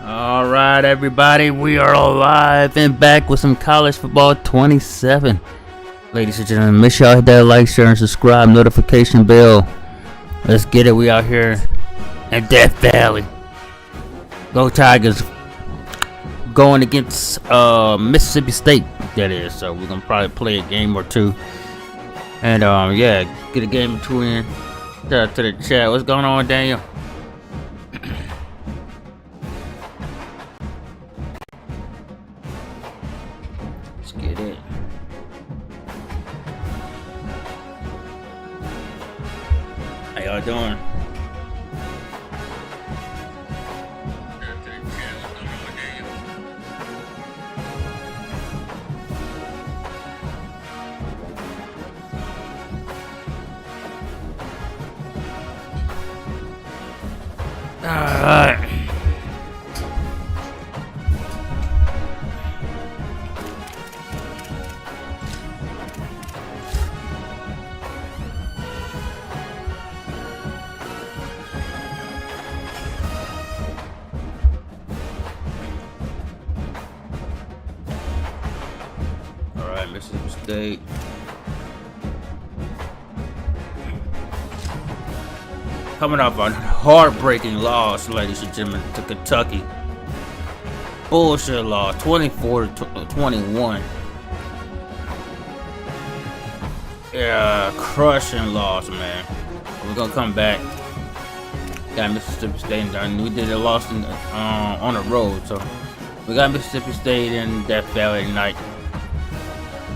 All right, everybody, we are alive and back with some college football 27. Ladies and gentlemen, make sure y'all hit that like, share, and subscribe, notification bell. Let's get it. We out here in Death Valley. Go Tigers. Going against Mississippi State, that is. So we're gonna probably play a game or two, and yeah, get a game or two in. Shout out to the chat. What's going on, Daniel? Let's get it. How y'all doing? Alright. Alright, Mississippi State. Coming off a heartbreaking loss, ladies and gentlemen, to Kentucky. Bullshit loss, 24-21. Yeah, crushing loss, man. We're gonna come back. Got Mississippi State done. We did a loss on the road, so we got Mississippi State in Death Valley tonight.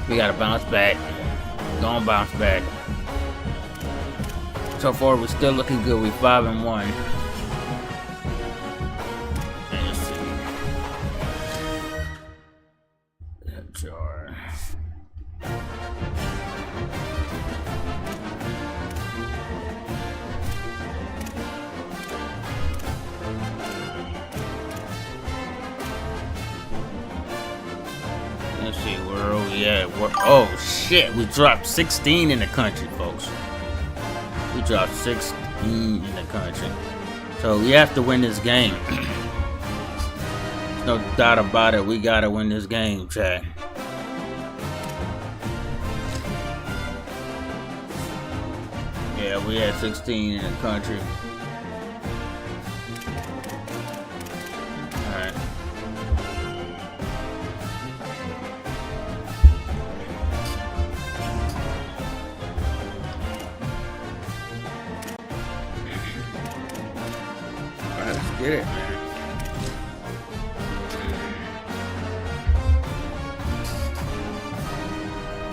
We gotta bounce back. Gonna bounce back. So far, we're still looking good. We're 5-1. Let's see. That jar. Let's see, where are we at? Oh shit, we dropped 16 in the country, folks. We dropped 16 in the country. So we have to win this game. No doubt about it. We gotta win this game, chat. Yeah, we had 16 in the country. Alright. Let's get it, man.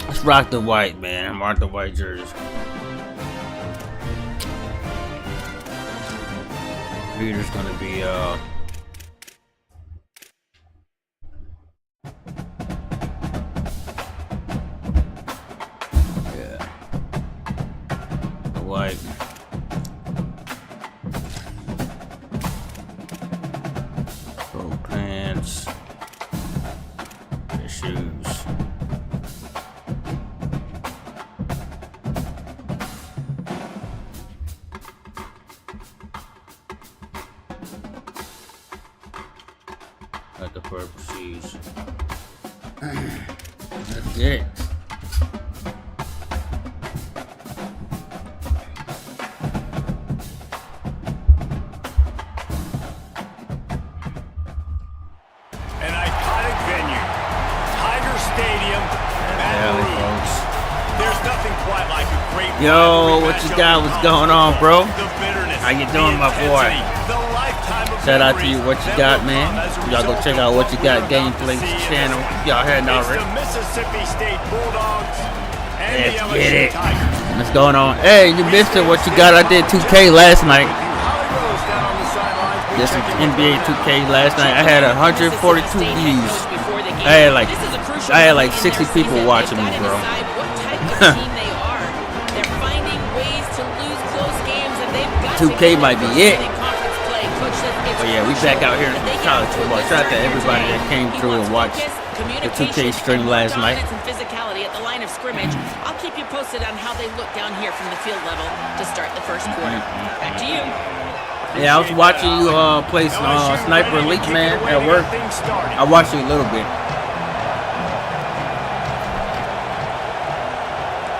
Let's rock the white, man. Rock the white jerseys. Reader's gonna be yeah, the white. Pants, the shoes. Got the purple shoes. Let's get it. Yo, what you got? What's going on, bro? How you doing, my boy? Shout out to you. What you got, man? Y'all go check out What You Got Gameplay's channel. Y'all hadn't already. Let's get it. What's going on? Hey, you missed it. What you got? I did 2K last night. Did some NBA 2K last night. I had 142 views. I had like 60 people watching me, bro. 2K might be it. But yeah, we back out here in college football. Shout out to everybody that came through and watched the 2K stream last night. I'll keep you posted on how they look down here from the field level to start the first quarter. Back to you. Yeah, I was watching you play Sniper Elite, man, at work. I watched you a little bit.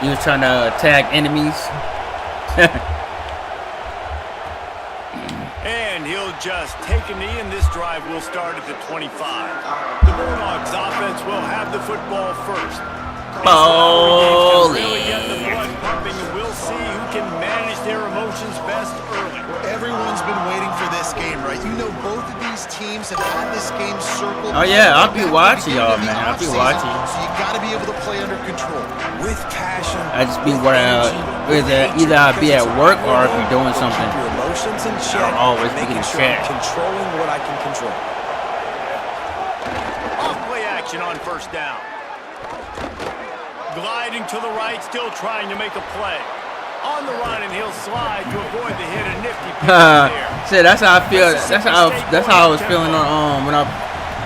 You was trying to attack enemies. And he'll just take a knee, and this drive will start at the 25. The Bulldogs offense will have the football first. Holy! Really get the blood pumping, and we'll see who can manage their emotions best early. Everyone's been waiting for this game, right? You know, both of these teams have had this game circled. Oh yeah, I'll be watching y'all, man. I'll be watching. So you got to be able to play under control with passion. I just be where either I'll be at work or if you're doing something. Your emotions in check. I'll always be in check. Controlling what I can control. Off play action on first down. Gliding to the right, still trying to make a play. On the run, and he'll slide to avoid the hit. A nifty pick there. Shit, that's how I feel. That's how I was feeling on when I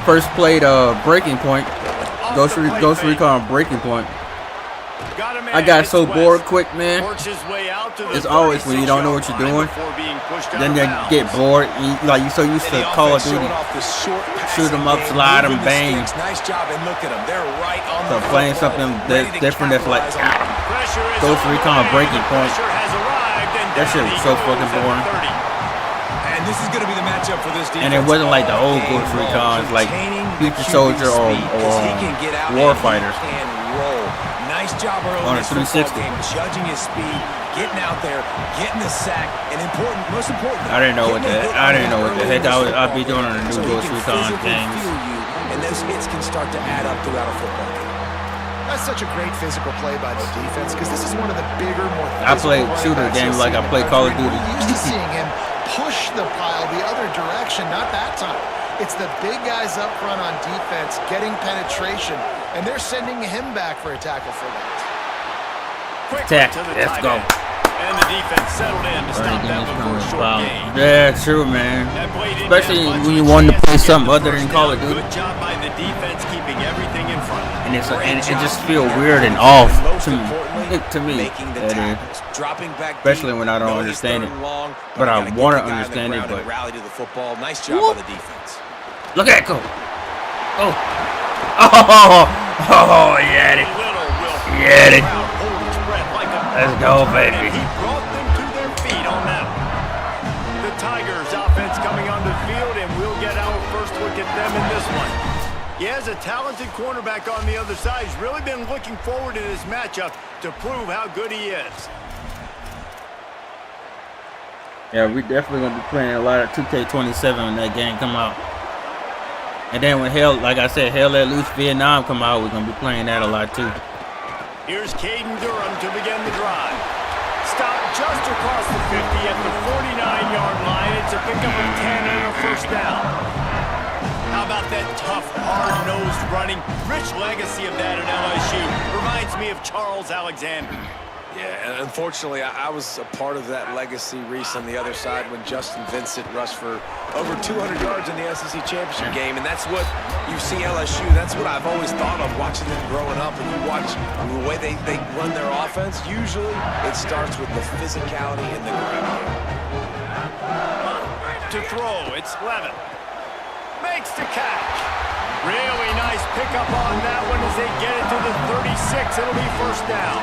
first played Breaking Point. Ghost Recon Breaking Point. I got so bored quick, man. It's always when you don't know what you're doing. Then you get bored. Like you so used to Call of Duty, shoot them up, slide them, bang. Nice job, and look at them. They're right on So playing something that's different, that's like Ghost Recon Breaking Point. That shit was so fucking boring. And this is going to be the matchup for this defense. And it wasn't like the old Ghost Recons, like Future Soldier or Warfighter. Nice job early On a 360. judging his speed, getting out there, getting the sack, and most important. I didn't know what the heck I'd be doing on the new Ghost Recon games. And those hits can start to add up throughout a football game. That's such a great physical play by the defense because this is one of the bigger, more. I play shooter games like I play Call of Duty. Used to seeing him push the pile the other direction, not that time. It's the big guys up front on defense getting penetration, and they're sending him back for a tackle for that. Attack. Let's go. And the defense settled in to stop that one for a short gain. Yeah, true, man. Especially when you want to play something other than Call of Duty. Good job by the defense keeping everything in front. And it just feels weird and off to me. That is. Especially when I don't understand it. But I want to understand it. But Nice job by the defense. look at it go. Oh, he had it. He had it. Let's go, baby. He brought them to their feet on that one. The Tigers offense coming on the field, and we'll get our first look at them in this one. He has a talented cornerback on the other side. He's really been looking forward to this matchup to prove how good he is. Yeah, we definitely gonna be playing a lot of 2K27 when that game come out. And then when like I said, Hell Let Loose Vietnam come out, we're gonna be playing that a lot too. Here's Caden Durham to begin the drive. Stop just across the 50 at the 49-yard line. It's a pickup of 10 and a first down. How about that tough, hard-nosed running? Rich legacy of that at LSU. Reminds me of Charles Alexander. Yeah, and unfortunately, I was a part of that legacy, Reese, on the other side when Justin Vincent rushed for over 200 yards in the SEC Championship game, and that's what you see LSU. That's what I've always thought of watching them growing up, and you watch the way they run their offense. Usually, it starts with the physicality and the gravity. To throw, it's Levin. Makes the catch. Really nice pickup on that one as they get it to the 36. It'll be first down.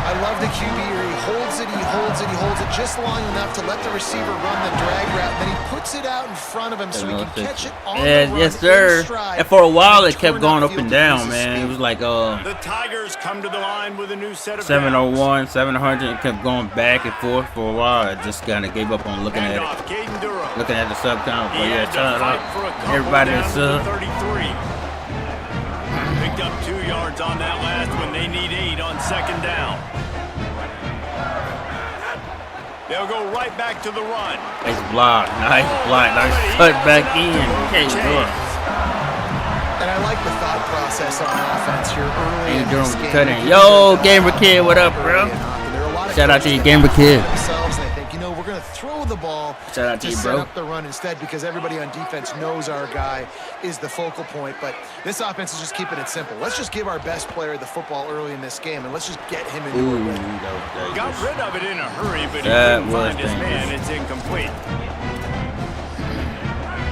I love the QB here. He holds it, he holds it, he holds it just long enough to let the receiver run the drag route. Then he puts it out in front of him so he can catch it on the run. Yes, sir. And for a while, it kept going up and down, man. It was like the Tigers come to the line with a new set of 701, 700. It kept going back and forth for a while. I just kind of gave up on looking at it. Looking at the sub count. But yeah, shout out everybody that's 33. Picked up 2 yards on that last one. They need 8 on second down. They'll go right back to the run. Nice block. Nice block. Nice cut back in. Okay, good. And I like the thought process on offense here early in this game. Cutting. Yo, Gamer Kid, what up, bro? Shout out to you, Gamer Kid. Themselves, and they think, we're going to throw the the ball Shout out to you, set bro. up the run instead, because everybody on defense knows our guy is the focal point. But this offense is just keeping it simple. Let's just give our best player the football early in this game, and let's just get him into Ooh, it. Got rid of it in a hurry, but he That couldn't was find his dangerous. man. It's incomplete.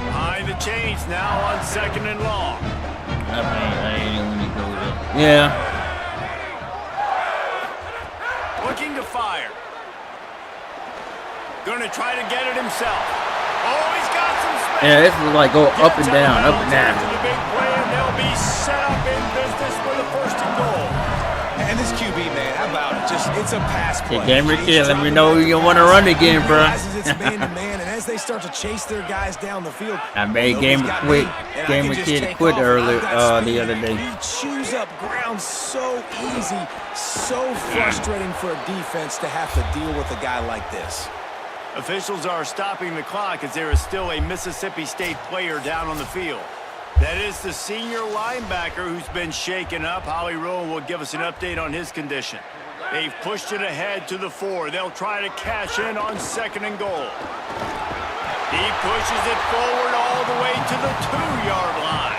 Behind the chains now on 2nd and long. I ain't when he goes up. Yeah. Looking to fire. Gonna try to get it himself. Oh, he's got some space. Yeah, this is like go up and Gets down, out up and of down. bounds after the big play, and they'll be set up in business for the 1st and goal. And this QB, man, how about it? Just, it's a pass play. Hey, Gamer He's Kid, let me dropping know back you to want to pass. run again, He bro. realizes it's man-to-man, and as they start to chase their guys down the field, I made nobody's Gamer got quit. me, and I Gamer can just Kid take quit off. earlier I've got the speed. other day. He chews up ground so easy, so frustrating for a defense to have to deal with a guy like this. Officials are stopping the clock as there is still a Mississippi State player down on the field. That is the senior linebacker who's been shaken up. Holly Rowe will give us an update on his condition. They've pushed it ahead to the 4. They'll try to cash in on 2nd and goal. He pushes it forward all the way to the 2-yard line.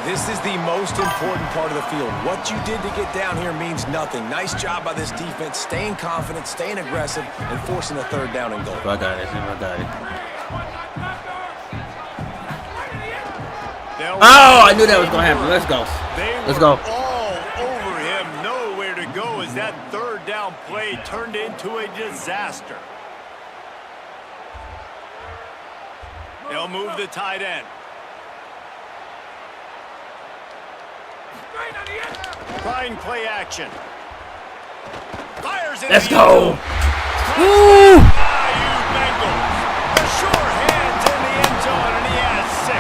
This is the most important part of the field. What you did to get down here means nothing. Nice job by this defense, staying confident, staying aggressive, and forcing a 3rd down and goal. I got it. I got it. Oh, I knew that was going to happen. Let's go. Let's go. All over him, nowhere to go as that 3rd down play turned into a disaster. They'll move the tight end. Trying play action. Fires it. Let's in the go. end zone. Woo! Bayou Bengals. The sure hands in the end zone, and he has 6.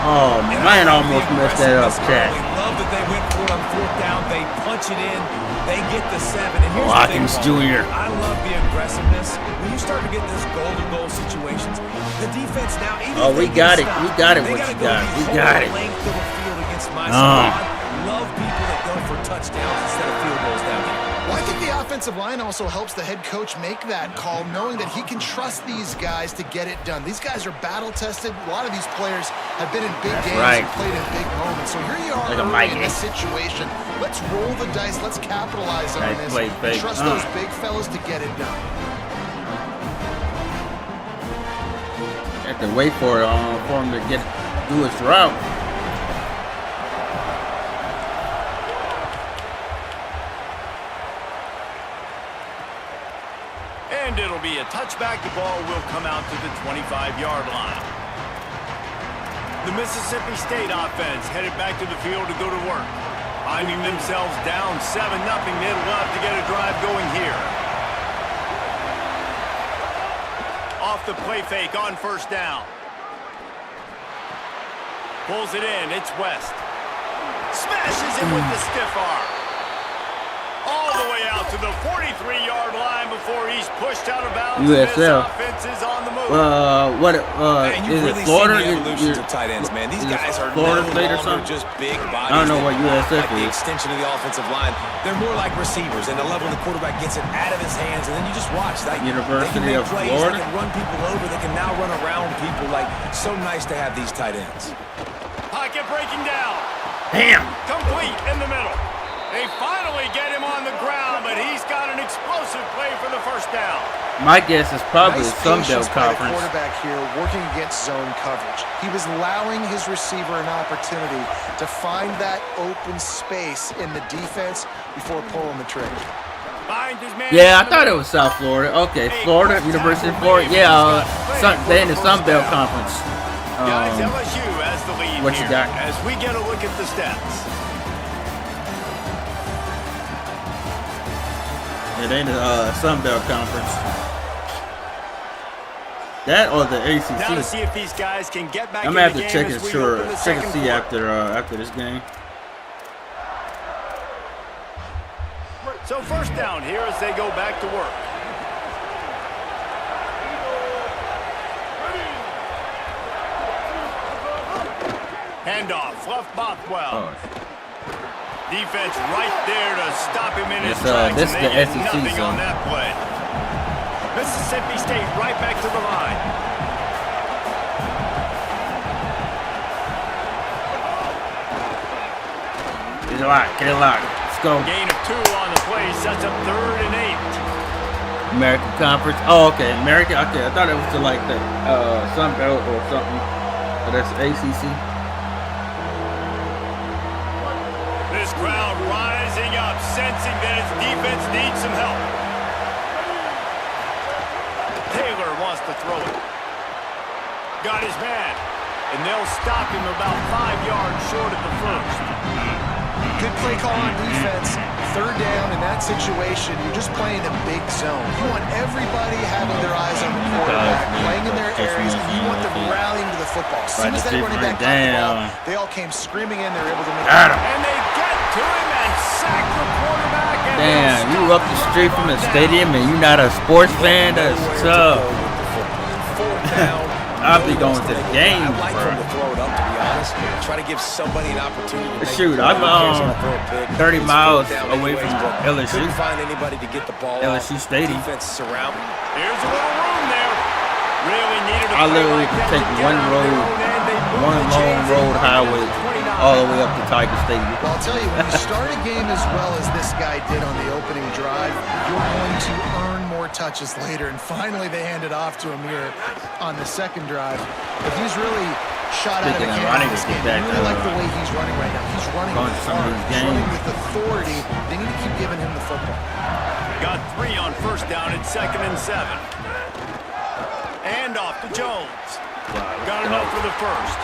Oh, man, almost messed that up, Chad. They love that they went for it on 4th down. They punch it in. They get the 7. And here's Watkins the thing, Jr. I love the aggressiveness. When you start to get this goal-to-goal situations, the defense now, even Oh, if we they got get it. stopped, We got it, they what gotta you go got. the We whole got it. length of the field against my squad. Love people that go for touchdowns instead of field goals down here. Well, I think the offensive line also helps the head coach make that call, knowing that he can trust these guys to get it done. These guys are battle-tested. A lot of these players have been in big games right. and played in big moments. So here you are Like a early in Mikey. this situation. Let's roll the dice. Let's capitalize on Nice this. play, And fake. trust those big fellas to get it done. Have to wait for him to do his route. And it'll be a touchback. The ball will come out to the 25-yard line. The Mississippi State offense headed back to the field to go to work. Finding themselves down 7-0, they'd love to get a drive going here. Off the play fake on 1st down. Pulls it in, it's West. Smashes it with the stiff arm. All the way out to the 43-yard line before he's pushed out of bounds. USL. This offense is on the move. Man, you've is really it Florida? seen the evolutions of tight ends, man. These is it guys are Florida no State or longer something? just big bodies. I don't know what that act USF like the is. extension of the offensive line. They're more like receivers, and the level the quarterback gets it out of his hands, and then you just watch. Like, University they can of make plays, Florida? They can run people over. They can now run around people. Like, so nice to have these tight ends. Pocket breaking down. Damn. Complete in the middle. They finally get him on the ground, but he's got an explosive play for the 1st down. My guess is probably Nice the Sun Belt patience by the Conference. quarterback here working against zone coverage. He was allowing his receiver an opportunity to find that open space in the defense before pulling the trigger. Finds his man Yeah, I in the thought it middle. was South Florida. Okay, Florida, University of Florida. Yeah, they in the Sun Belt Conference. Guys, LSU has the lead what you here got? as we get a look at the stats. Yeah, they in the Sun Belt Conference. That or the Now to ACC. see if these guys can get back I'm in gonna have the to game check as and we open the check second and see quarter. after this game. So 1st down here as they go back to work. Handoff, Fluff Bothwell. Defense right there to stop him in his This, tracks, this and is they the get SEC nothing zone. on that play. Mississippi State right back to the line. Get it locked. Get it locked. Let's go. Gain of 2 on the play sets up 3rd and 8. American Conference. Oh, okay. American. Okay, I thought it was to like the Sun Belt or something. But that's ACC. This crowd rising up, sensing that its defense needs some help. Taylor wants to throw it. Got his man. And they'll stop him about 5 yards short of the first. Good play call on defense. 3rd down in that situation, you're just playing a big zone. You want everybody having their eyes on the quarterback, playing in their areas, and you want them rallying to the football. As soon as that running back got the ball, they all came screaming in. They were able to make it. And they get to him and sack the quarterback. And damn, you up the street from the stadium and you're not a sports fan? That's tough. 4th down. I'll be going to the game, I'd like bro. him to throw it up, to be honest. Try to give somebody an opportunity to make Shoot, a I'm throw. 30 It's miles 4th down away anyways, from but LSU. couldn't find anybody to get the ball LSU off. Stadium. Defense surround. Here's a little room there. Really needed a I play literally like could that take to get one out of road, their own end. They moved one the long chains road in. highway all the way up to Tiger Stadium. Well, I'll tell you, when you start a game as well as this guy did on the opening drive, you're going to earn more touches later. And finally, they handed off to him here on the 2nd drive. But he's really shot out of the Speaking of can running, in this get game. back I really to, like the way he's running right now. He's running going to some of hard. these He's running games. with authority. They need to keep giving him the football. Got 3 on 1st down at 2nd and 7. And off to Jones. Got enough for the first.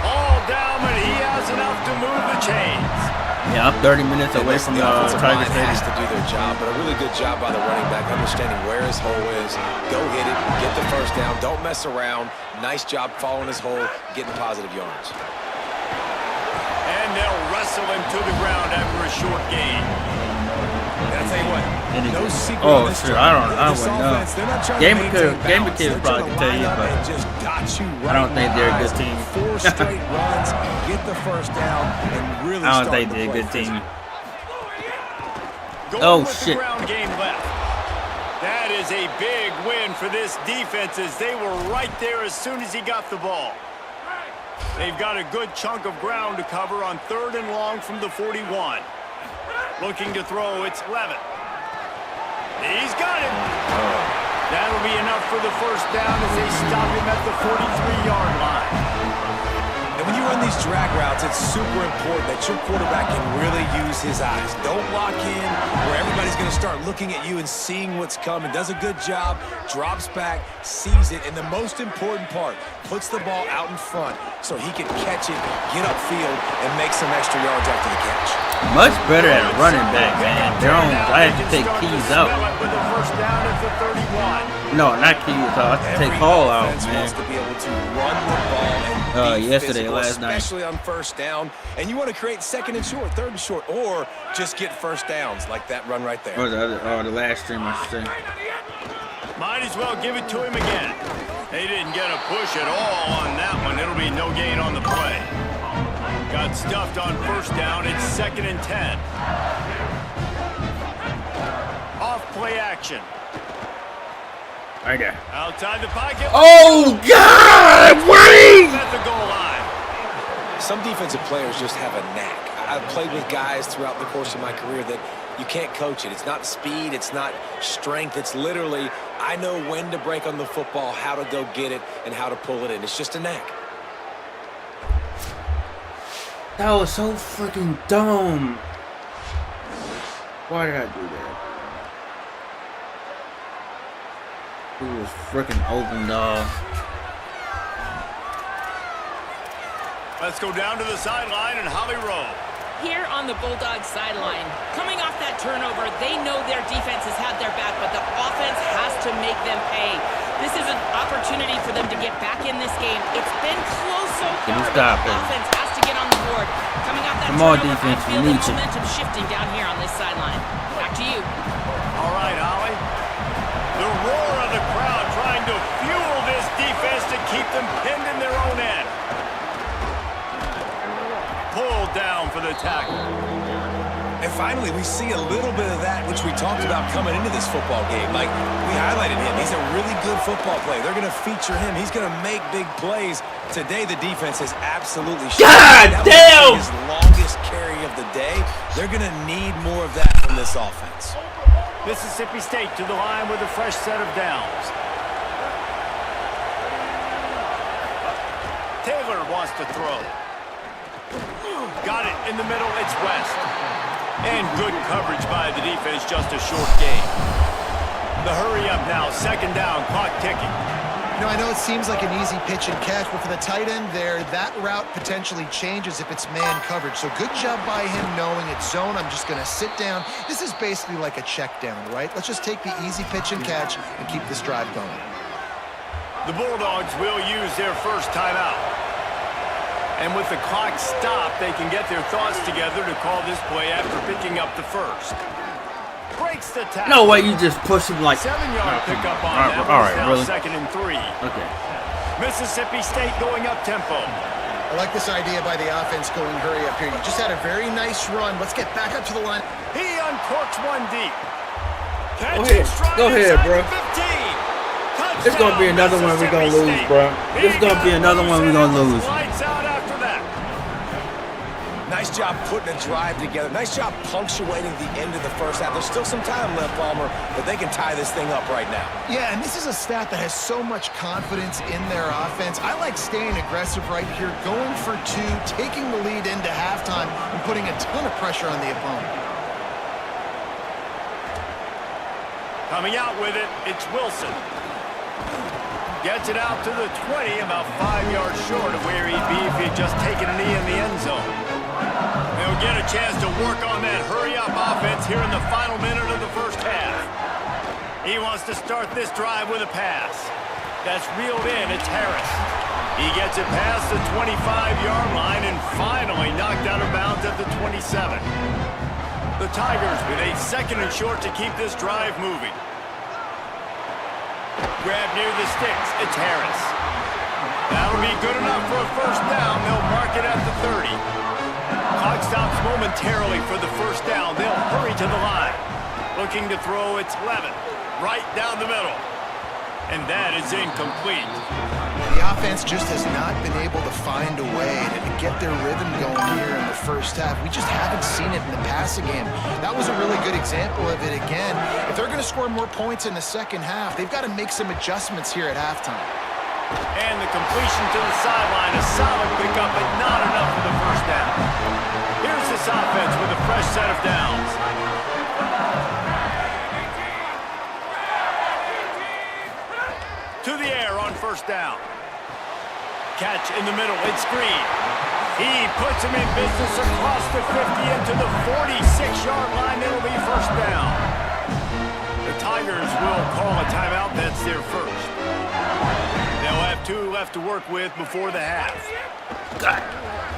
All down, but he has enough to move the chains. Yeah, I'm 30 minutes away from the offensive Tiger line has Stadium. to do their job, but a really good job by the running back, understanding where his hole is. Go hit it, get the 1st down, don't mess around. Nice job following his hole, getting positive yards. And they'll wrestle him to the ground after a short gain. And I'll tell you what, no secret Oh, on this sure, drive. I This wouldn't know. offense, they're not trying to Gamer maintain Kid balance. would They're probably trying to tell you, line up but and just got you I right don't think they're a in the good team. 4 straight runs, get the 1st down, and really I don't start think to they're a play good team. Going Oh, with shit. the ground game left. That is a big win for this defense as they were right there as soon as he got the ball. They've got a good chunk of ground to cover on 3rd and long from the 41. Looking to throw, it's Levitt. He's got it. That'll be enough for the 1st down as they stop him at the 43-yard line. And when you run these drag routes, it's super important that your quarterback can really use his eyes. Don't lock in where everybody's going to start looking at you and seeing what's coming. Does a good job, drops back, sees it, and the most important part, puts the ball out in front so he can catch it, get upfield, and make some extra yards after the catch. Much better at running back, man. Jones, I had to take Keys out. With the 1st down at the 31. No, not Keys. I had to take Hall out, man. Wants to be able to run the ball and be Yesterday, physical, last night. especially on 1st down. And you want to create 2nd and short, 3rd and short, or just get 1st downs like that run right there. Or the last stream, I should say. Might as well give it to him again. They didn't get a push at all on that one. It'll be no gain on the play. Got stuffed on 1st down. It's 2nd and 10. Off play action. Right there. Outside the pocket. Oh, God! Wait! At the goal line. Some defensive players just have a knack. I've played with guys throughout the course of my career that you can't coach it. It's not speed, it's not strength. It's literally, I know when to break on the football, how to go get it, and how to pull it in. It's just a knack. That was so freaking dumb. Why did I do that? He was freaking open, dog. Let's go down to the sideline and Holly Rowe. Here on the Bulldogs sideline, coming off that turnover, they know their defense has had their back, but the offense has to make them pay. This is an opportunity for them to get back in this game. It's been close so far, but the offense has to get on the board. Coming off that turnover, defense, I feel we the need you. momentum shifting down here on this sideline. Back to you. All right, Holly. The roar of the crowd trying to fuel this defense to keep them pinned in their own end. Pulled down for the tackle. And finally, we see a little bit of that, which we talked about coming into this football game. Like, we highlighted him. He's a really good football player. They're going to feature him. He's going to make big plays. Today, the defense has absolutely God damn! His longest carry of the day. They're going to need more of that from this offense. Mississippi State to the line with a fresh set of downs. Taylor wants to throw. Got it in the middle. It's West. And good coverage by the defense, just a short gain. The hurry up now, second down, clock ticking. You know, I know it seems like an easy pitch and catch, but for the tight end there, that route potentially changes if it's man coverage. So good job by him knowing it's zone. I'm just going to sit down. This is basically like a check down, right? Let's just take the easy pitch and catch and keep this drive going. The Bulldogs will use their first timeout. And with the clock stopped, they can get their thoughts together to call this play after picking up the first. Breaks the tackle. No way, you just push him like 7-yard pickup on that. All right, now really? 2nd and 3. Okay. Mississippi State going up tempo. I like this idea by the offense going hurry up here. You just had a very nice run. Let's get back up to the line. He uncorks one deep. Go ahead, bro. It's gonna be another one we're gonna lose, bro. It's gonna be another one we're gonna lose. Lights out after that. Nice job putting a drive together. Nice job punctuating the end of the first half. There's still some time left, Palmer, but they can tie this thing up right now. Yeah, and this is a stat that has so much confidence in their offense. I like staying aggressive right here, going for 2, taking the lead into halftime, and putting a ton of pressure on the opponent. Coming out with it, it's Wilson. Gets it out to the 20, about 5 yards short of where he'd be if he'd just taken a knee in the end zone. They'll get a chance to work on that hurry-up offense here in the final minute of the first half. He wants to start this drive with a pass. That's reeled in. It's Harris. He gets it past the 25-yard line and finally knocked out of bounds at the 27. The Tigers with a 2nd and short to keep this drive moving. Grab near the sticks. It's Harris. That'll be good enough for a first down. They'll mark it at the 30. Clock stops momentarily for the first down. They'll hurry to the line. Looking to throw, it's Levin. Right down the middle. And that is incomplete. The offense just has not been able to find a way to get their rhythm going here in the first half. We just haven't seen it in the passing game. That was a really good example of it again. If they're going to score more points in the second half, they've got to make some adjustments here at halftime. And the completion to the sideline, a solid pickup, but not enough for the first down. Here's this offense with a fresh set of downs. To the air on first down. Catch in the middle, it's Green. He puts him in business across the 50 into the 46-yard line. It'll be first down. The Tigers will call a timeout. That's their first. They'll have 2 left to work with before the half.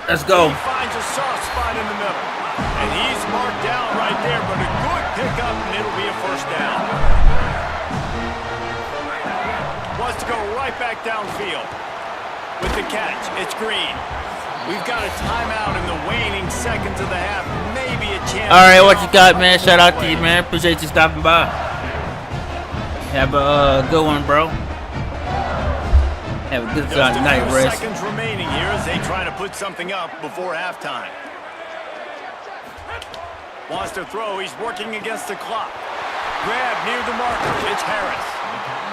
Let's go. He finds a soft spot in the middle. And he's marked down right there, but a good pickup, and it'll be a first down. Wants to go right back downfield. With the catch, it's Green. We've got a timeout in the waning seconds of the half. Maybe a chance. All right, what you got, man? Shout out to you, man. Appreciate you stopping by. Have a good one, bro. Have a good night rest. Seconds remaining here as they try to put something up before halftime. Wants to throw. He's working against the clock. Grab near the marker. It's Harris.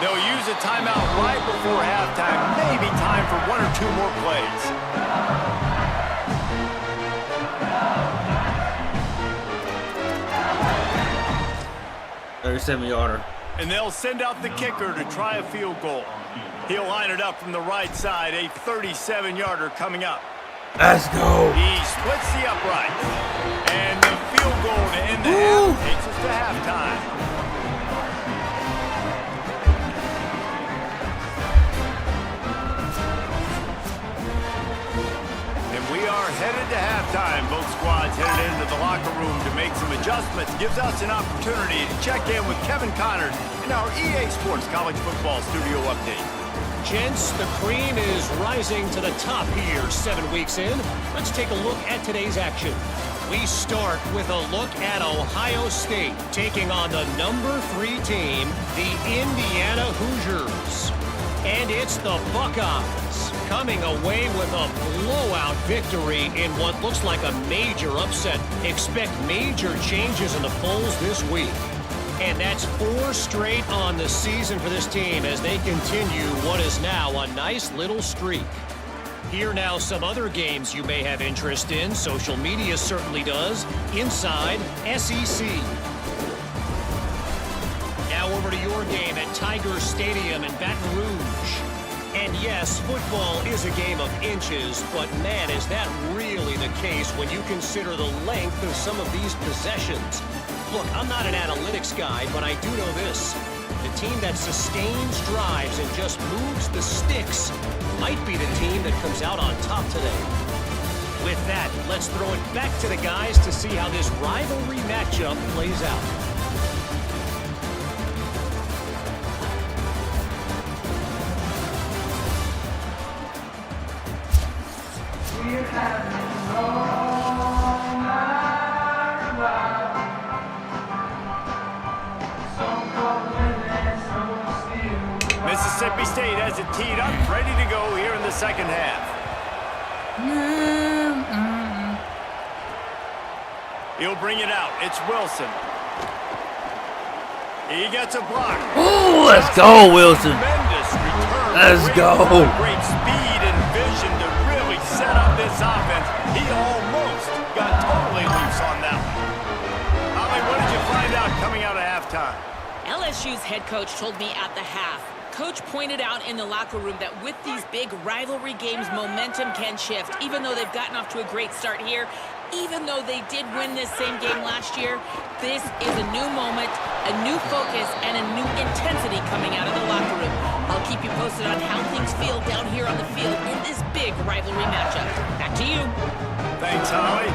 They'll use a timeout right before halftime. Maybe time for 1 or 2 more plays. $37-yarder. And they'll send out the kicker to try a field goal. He'll line it up from the right side. A 37-yarder coming up. Let's go. He splits the upright. And the field goal to end the half takes us to halftime. Headed to halftime. Both squads headed into the locker room to make some adjustments. Gives us an opportunity to check in with Kevin Connors in our EA Sports College Football Studio Update. Gents, the cream is rising to the top here 7 weeks in. Let's take a look at today's action. We start with a look at Ohio State taking on the number 3 team, the Indiana Hoosiers. And it's the Buckeyes coming away with a blowout victory in what looks like a major upset. Expect major changes in the polls this week. And that's 4 straight on the season for this team as they continue what is now a nice little streak. Here now some other games you may have interest in. Social media certainly does. Inside SEC. Now over to your game at Tiger Stadium in Baton Rouge. And yes, football is a game of inches, but man, is that really the case when you consider the length of some of these possessions. Look, I'm not an analytics guy, but I do know this. The team that sustains drives and just moves the sticks might be the team that comes out on top today. With that, let's throw it back to the guys to see how this rivalry matchup plays out. Mississippi State has it teed up, ready to go here in the second half. He'll bring it out. It's Wilson. He gets a block. Ooh, let's go, Wilson. Tremendous return. Let's go. Great speed and vision to really set up this offense. He almost got totally loose on that one. Holly, what did you find out coming out of halftime? LSU's head coach told me at the half. Coach pointed out in the locker room that with these big rivalry games, momentum can shift. Even though they've gotten off to a great start here, even though they did win this same game last year, this is a new moment, a new focus, and a new intensity coming out of the locker room. I'll keep you posted on how things feel down here on the field in this big rivalry matchup. Back to you. Thanks, Holly.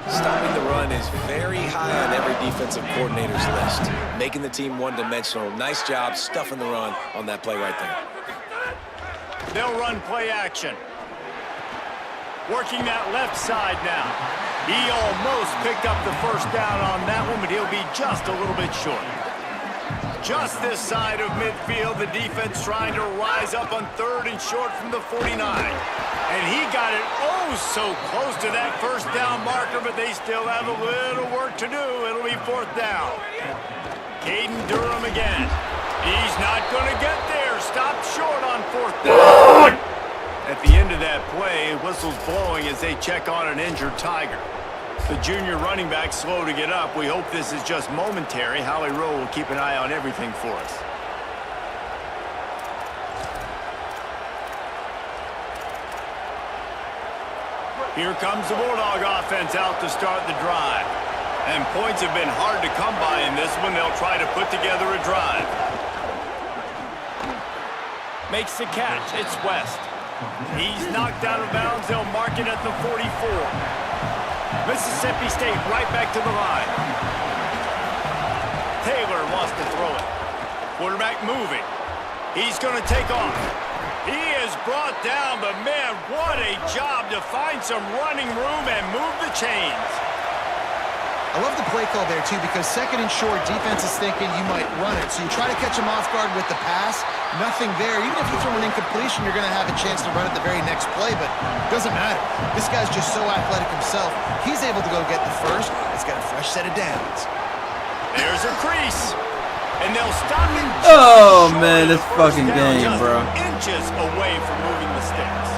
Stopping the run is very high on every defensive coordinator's list. Making the team one-dimensional. Nice job stuffing the run on that play right there. They'll run play action. Working that left side now. He almost picked up the first down on that one, but he'll be just a little bit short. Just this side of midfield, the defense trying to rise up on 3rd and short from the 49. And he got it oh so close to that first down marker, but they still have a little work to do. It'll be 4th down. Caden Durham again. He's not going to get there. Stopped short on 4th down. At the end of that play, whistle's blowing as they check on an injured Tiger. The junior running back slow to get up. We hope this is just momentary. Holly Rowe will keep an eye on everything for us. Here comes the Bulldog offense out to start the drive. And points have been hard to come by in this one. They'll try to put together a drive. Makes the catch. It's West. He's knocked out of bounds. They'll mark it at the 44. Mississippi State right back to the line. Taylor wants to throw it. Quarterback moving. He's going to take off. He is brought down, but man, what a job to find some running room and move the chains. I love the play call there, too, because 2nd and short, defense is thinking you might run it. So you try to catch him off guard with the pass. Nothing there. Even if you throw an incompletion, you're going to have a chance to run it the very next play, but it doesn't matter. This guy's just so athletic himself. He's able to go get the first. He's got a fresh set of downs. There's a crease. And they'll stop him. Oh, man, this fucking game, bro. Inches away from moving the sticks.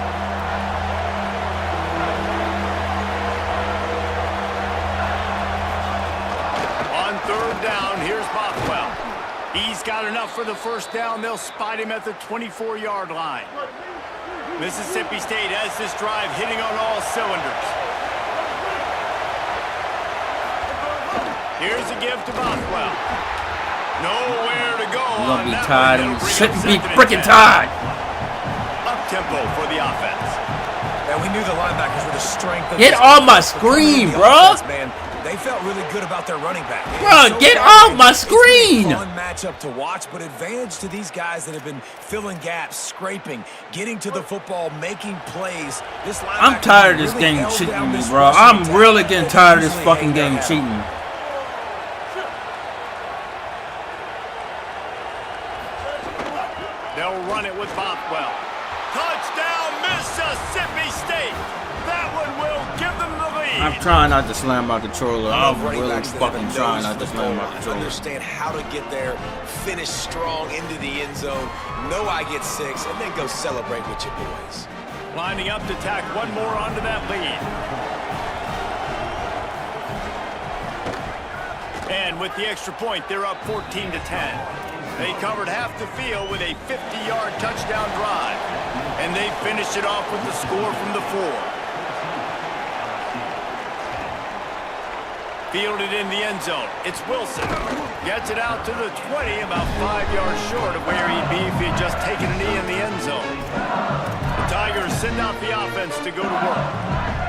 On 3rd down, here's Bothwell. He's got enough for the first down. They'll spot him at the 24-yard line. Mississippi State has this drive hitting on all cylinders. Here's a give to Bothwell. Nowhere to go. You're gonna be tired and shouldn't be freaking tired. Up tempo for the offense. And we knew the linebackers were the strength of Get on my screen, bro. Man, They felt really good about their running back. Bro, get off my screen! It's been a fun matchup to watch, but advantage to these guys that have been filling gaps, scraping, getting to the football, making plays. I'm tired of this game cheating me, bro. I'm really getting tired of this fucking game cheating. They'll run it with Bothwell. Touchdown, Mississippi State. That one will give them the lead. I'm trying not to slam out the troller. I'm really fucking trying not to slam out the troller. Understand how to get there, finish strong into the end zone, know I get 6, and then go celebrate with your boys. Lining up to tack one more onto that lead. And with the extra point, they're up 14-10. They covered half the field with a 50-yard touchdown drive. And they finished it off with the score from the 4. Fielded in the end zone. It's Wilson. Gets it out to the 20, about 5 yards short of where he'd be if he had just taken a knee in the end zone. The Tigers send out the offense to go to work.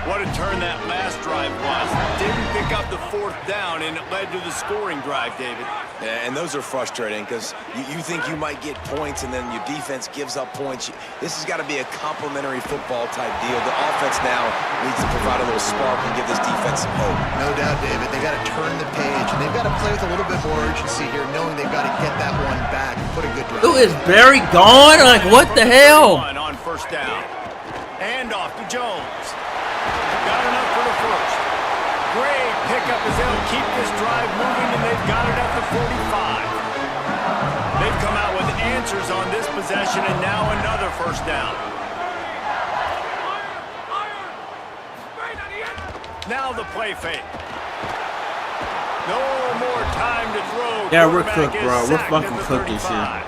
What a turn that last drive was. Didn't pick up the 4th down, and it led to the scoring drive, David. Yeah, and those are frustrating because you think you might get points and then your defense gives up points. This has got to be a complimentary football type deal. The offense now needs to provide a little spark and give this defense some hope. No doubt, David. They've got to turn the page, and they've got to play with a little bit more urgency here, knowing they've got to get that one back and put a good drive. Who is Barry gone? Like, what the hell? On first down. And off to Jones. Got enough for the first. Great pickup as they'll keep this drive moving, and they've got it at the 45. They've come out with answers on this possession, and now another first down. Now the play fake. No more time to throw. Yeah, we're cooked, bro. We're fucking cooked this year.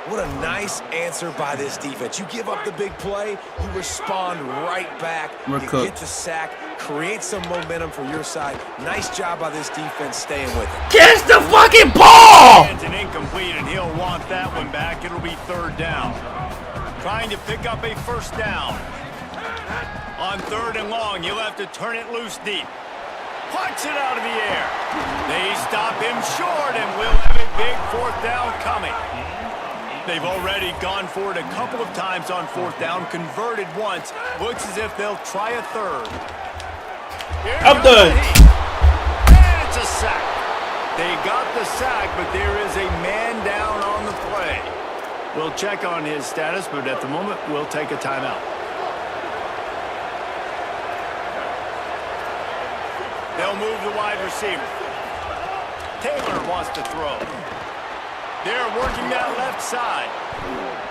What a nice answer by this defense. You give up the big play, you respond right back. We're you cooked. Get the sack, create some momentum for your side. Nice job by this defense staying with it. Catch the fucking ball! It's an incomplete, and he'll want that one back. It'll be 3rd down. Trying to pick up a first down. On 3rd and long, you'll have to turn it loose deep. Punch it out of the air. They stop him short, and we'll have a big 4th down coming. They've already gone for it a couple of times on 4th down, converted once. Looks as if they'll try a 3rd. I'm done. And it's a sack. They got the sack, but there is a man down on the play. We'll check on his status, but at the moment, we'll take a timeout. They'll move the wide receiver. Taylor wants to throw. They're working that left side.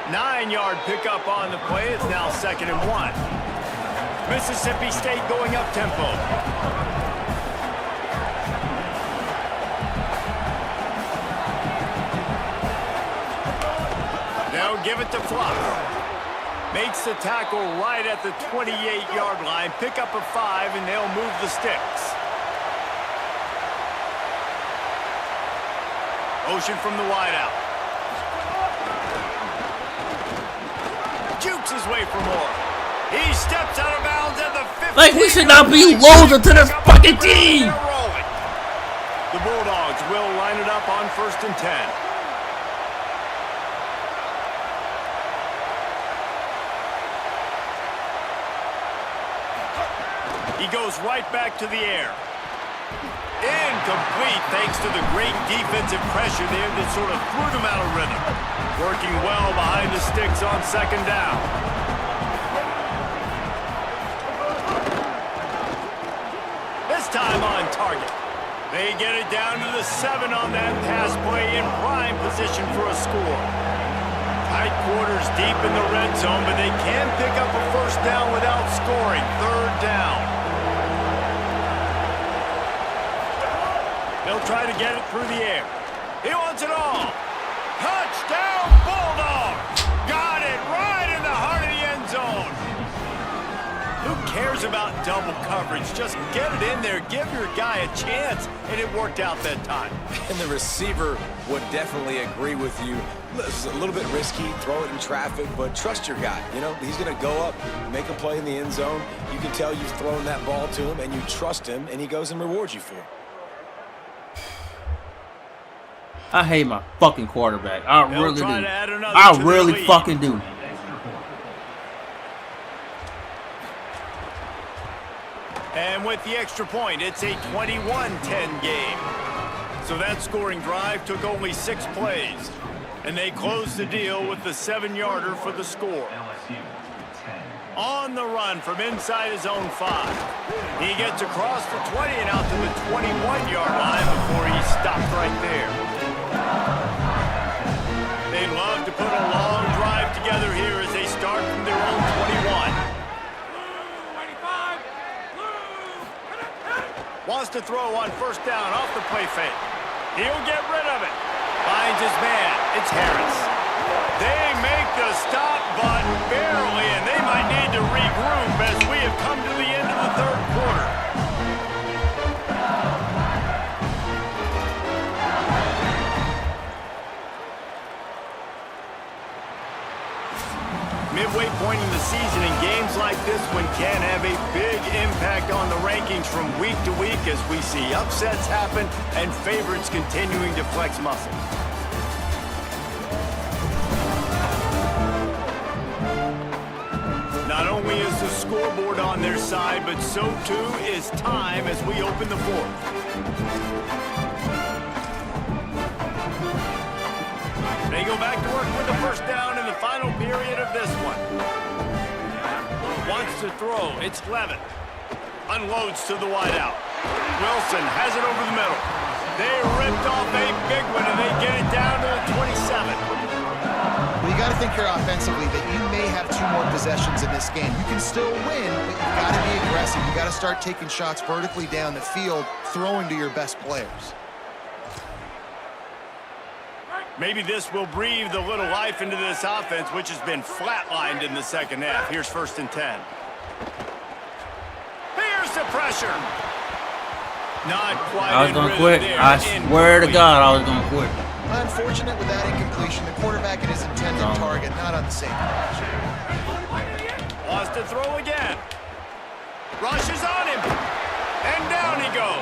9-yard pickup on the play. It's now 2nd and 1. Mississippi State going up tempo. They'll give it to Fluff. Makes the tackle right at the 28-yard line. Pick up a 5, and they'll move the sticks. Motion from the wideout. Jukes his way for more. He steps out of bounds at the 50. Like, we should not be losing to this fucking team. The Bulldogs will line it up on 1st and 10. He goes right back to the air. Incomplete thanks to the great defensive pressure there that sort of threw them out of rhythm. Working well behind the sticks on 2nd down. This time on target. They get it down to the 7 on that pass play in prime position for a score. Tight quarters deep in the red zone, but they can pick up a first down without scoring. 3rd down. They'll try to get it through the air. He wants it all. Touchdown, Bulldogs! Got it right in the heart of the end zone. Who cares about double coverage? Just get it in there, give your guy a chance, and it worked out that time. And the receiver would definitely agree with you. It's a little bit risky, throw it in traffic, but trust your guy. You know, he's going to go up, make a play in the end zone. You can tell you've thrown that ball to him, and you trust him, and he goes and rewards you for it. I hate my fucking quarterback. I They'll really try do. to add another I to their really lead. fucking do. And with the extra point, it's a 21-10 game. So that scoring drive took only 6 plays. And they closed the deal with the 7-yarder for the score. On the run from inside his own 5. He gets across the 20 and out to the 21-yard line before he stopped right there. They love to put a long drive together here as they start from their own 21. Wants to throw on first down off the play fake. He'll get rid of it. Finds his man. It's Harris. They make the stop, but barely, and they might need to regroup as we have come to the end of the third quarter. Midway point in the season, and games like this one can have a big impact on the rankings from week to week as we see upsets happen and favorites continuing to flex muscle. Not only is the scoreboard on their side, but so too is time as we open the fourth. They go back to work with the first down in the final period of this one. Wants to throw. It's Levin. Unloads to the wideout. Wilson has it over the middle. They ripped off a big one, and they get it down to the 27. Well, you got to think here offensively that you may have 2 more possessions in this game. You can still win, but you've got to be aggressive. You got to start taking shots vertically down the field, throwing to your best players. Maybe this will breathe a little life into this offense, which has been flatlined in the second half. Here's 1st and 10. Here's the pressure. Not quite. I was gonna quit. I swear to God, I was gonna quit. Unfortunate with that incompletion. The quarterback and his intended target not on the same page. Wants to throw again. Rushes on him. And down he goes.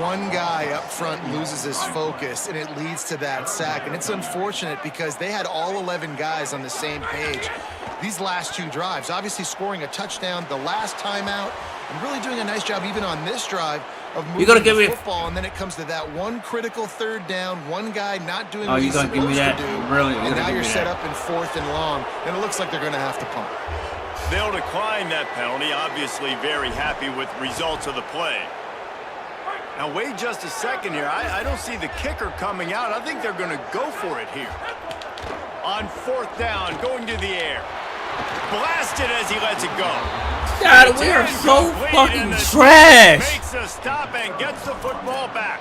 One guy up front loses his focus, and it leads to that sack. And it's unfortunate because they had all 11 guys on the same page. These last 2 drives, obviously scoring a touchdown, the last timeout, and really doing a nice job even on this drive of moving the football. And then it comes to that one critical 3rd down, one guy not doing what he's supposed to do. Really? And now you're set up in 4th and long, and it looks like they're going to have to punt. They'll decline that penalty, obviously very happy with results of the play. Now, wait just a second here. I don't see the kicker coming out. I think they're going to go for it here. On 4th down, going to the air. Blasted as he lets it go. God, we are so fucking trash. Makes a stop and gets the football back.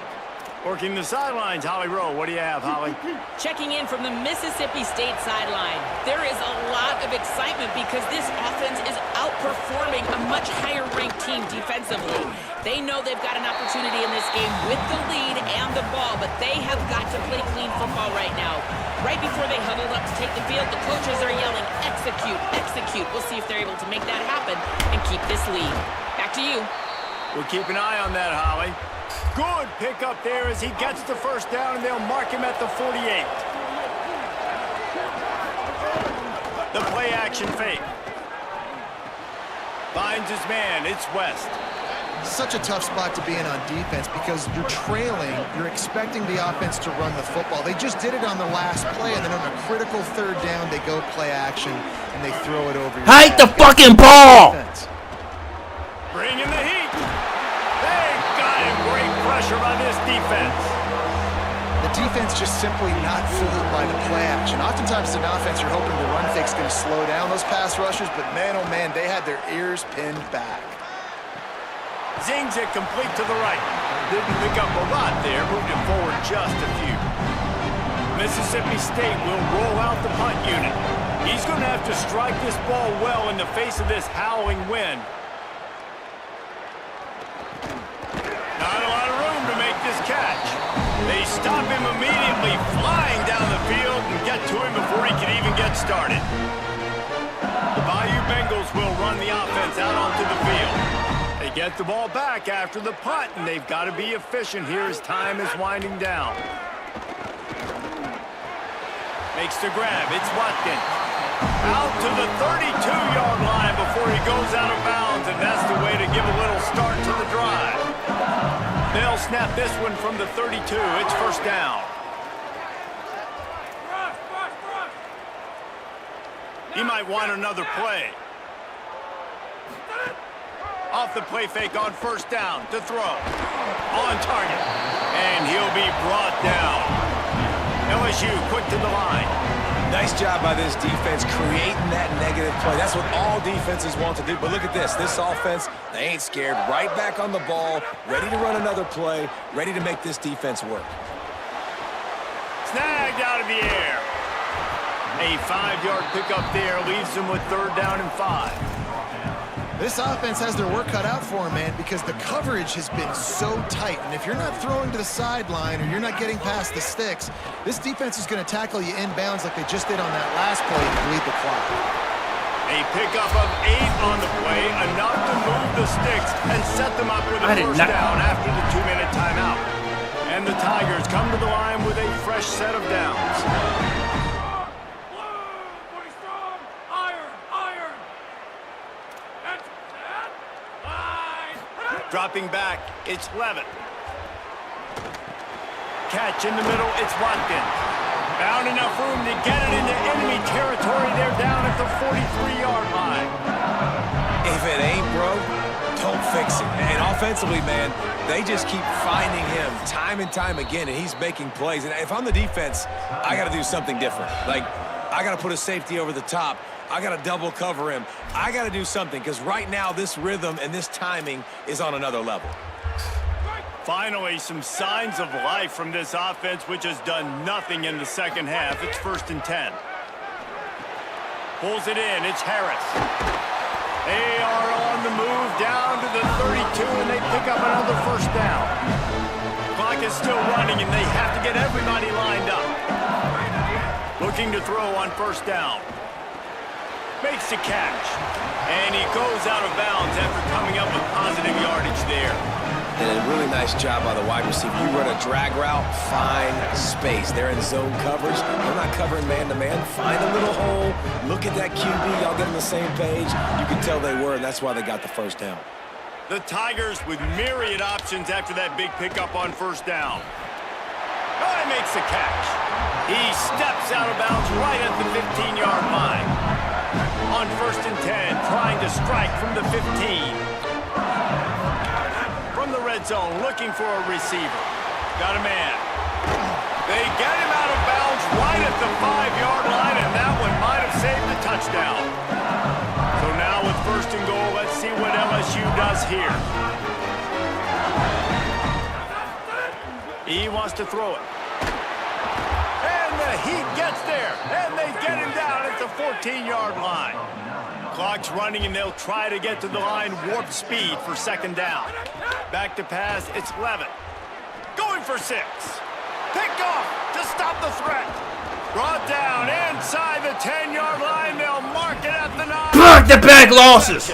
Working the sidelines, Holly Rowe. What do you have, Holly? Checking in from the Mississippi State sideline. There is a lot of excitement because this offense is outperforming a much higher-ranked team defensively. They know they've got an opportunity in this game with the lead and the ball, but they have got to play clean football right now. Right before they huddled up to take the field, the coaches are yelling, execute, execute. We'll see if they're able to make that happen and keep this lead. Back to you. We'll keep an eye on that, Holly. Good pick up there as he gets the first down, and they'll mark him at the 48. The play action fake. Finds his man. It's West. Such a tough spot to be in on defense because you're trailing, you're expecting the offense to run the football. They just did it on the last play, and then on a critical 3rd down, they go play action, and they throw it over your Hike the head. fucking ball! Bring in the heat. They've got him. Great pressure by this defense. The defense just simply not fooled by the play action. Oftentimes, as an offense, you're hoping the run fake's going to slow down those pass rushers, but man, oh man, they had their ears pinned back. Zings it complete to the right. Didn't pick up a lot there. Moved it forward just a few. Mississippi State will roll out the punt unit. He's going to have to strike this ball well in the face of this howling wind. Not a lot of room to make this catch. They stop him immediately, flying down the field and get to him before he can even get started. The Bayou Bengals will run the offense out onto the field. They get the ball back after the punt, and they've got to be efficient here as time is winding down. Makes the grab. It's Watkins. Out to the 32-yard line before he goes out of bounds, and that's the way to give a little start to the drive. They'll snap this one from the 32. It's first down. He might want another play. Off the play fake on first down to throw. On target. And he'll be brought down. LSU quick to the line. Nice job by this defense creating that negative play. That's what all defenses want to do. But look at this. This offense, they ain't scared. Right back on the ball, ready to run another play, ready to make this defense work. Snagged out of the air. A 5-yard pickup there leaves them with 3rd down and 5. This offense has their work cut out for them, man, because the coverage has been so tight. And if you're not throwing to the sideline or you're not getting past the sticks, this defense is going to tackle you inbounds like they just did on that last play to bleed the clock. A pickup of 8 on the play, enough to move the sticks and set them up with a first down after the 2-minute timeout. And the Tigers come to the line with a fresh set of downs. Dropping back, it's Levitt. Catch in the middle, it's Watkins. Found enough room to get it into enemy territory. They're down at the 43-yard line. If it ain't broke, don't fix it. And offensively, man, they just keep finding him time and time again, and he's making plays. And if I'm the defense, I got to do something different. Like, I got to put a safety over the top. I got to double cover him. I got to do something because right now this rhythm and this timing is on another level. Finally, some signs of life from this offense, which has done nothing in the second half. It's 1st and 10. Pulls it in. It's Harris. They are on the move down to the 32, and they pick up another first down. Clock is still running, and they have to get everybody lined up. Looking to throw on first down. Makes the catch. And he goes out of bounds after coming up with positive yardage there. And a really nice job by the wide receiver. You run a drag route, find space. They're in zone coverage. They're not covering man-to-man. Find a little hole. Look at that QB. Y'all get on the same page. You can tell they were, and that's why they got the first down. The Tigers with myriad options after that big pickup on first down. Oh, he makes the catch. He steps out of bounds right at the 15-yard line. On 1st and 10, trying to strike from the 15. From the red zone, looking for a receiver. Got a man. They get him out of bounds right at the 5-yard line, and that one might have saved the touchdown. So now with 1st and goal, let's see what LSU does here. He wants to throw it. And the Heat gets there, and they get him down at the 14-yard line. Clock's running, and they'll try to get to the line warp speed for 2nd down. Back to pass, it's Levitt. Going for 6. Pick off to stop the threat. Brought down inside the 10-yard line. They'll mark it at the 9. Back-to-back losses.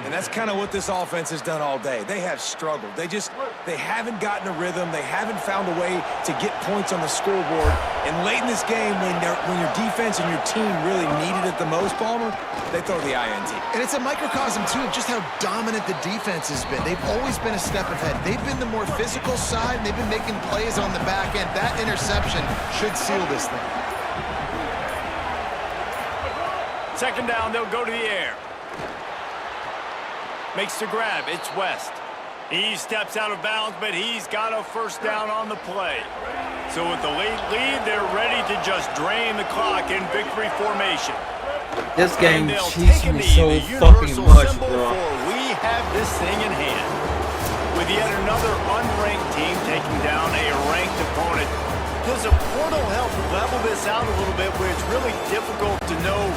And that's kind of what this offense has done all day. They have struggled. They haven't gotten a rhythm. They haven't found a way to get points on the scoreboard. And late in this game, when your defense and your team really needed it the most, Palmer, they throw the INT. And it's a microcosm, too, of just how dominant the defense has been. They've always been a step ahead. They've been the more physical side, and they've been making plays on the back end. That interception should seal this thing. 2nd down, they'll go to the air. Makes the grab. It's West. He steps out of bounds, but he's got a first down on the play. So with the late lead, they're ready to just drain the clock in victory formation. This game And they'll cheats take a me knee, so the fucking universal much, symbol bro. for we have this thing in hand. With yet another unranked team taking down a ranked opponent, Does a portal help level this out a little bit where it's really difficult to know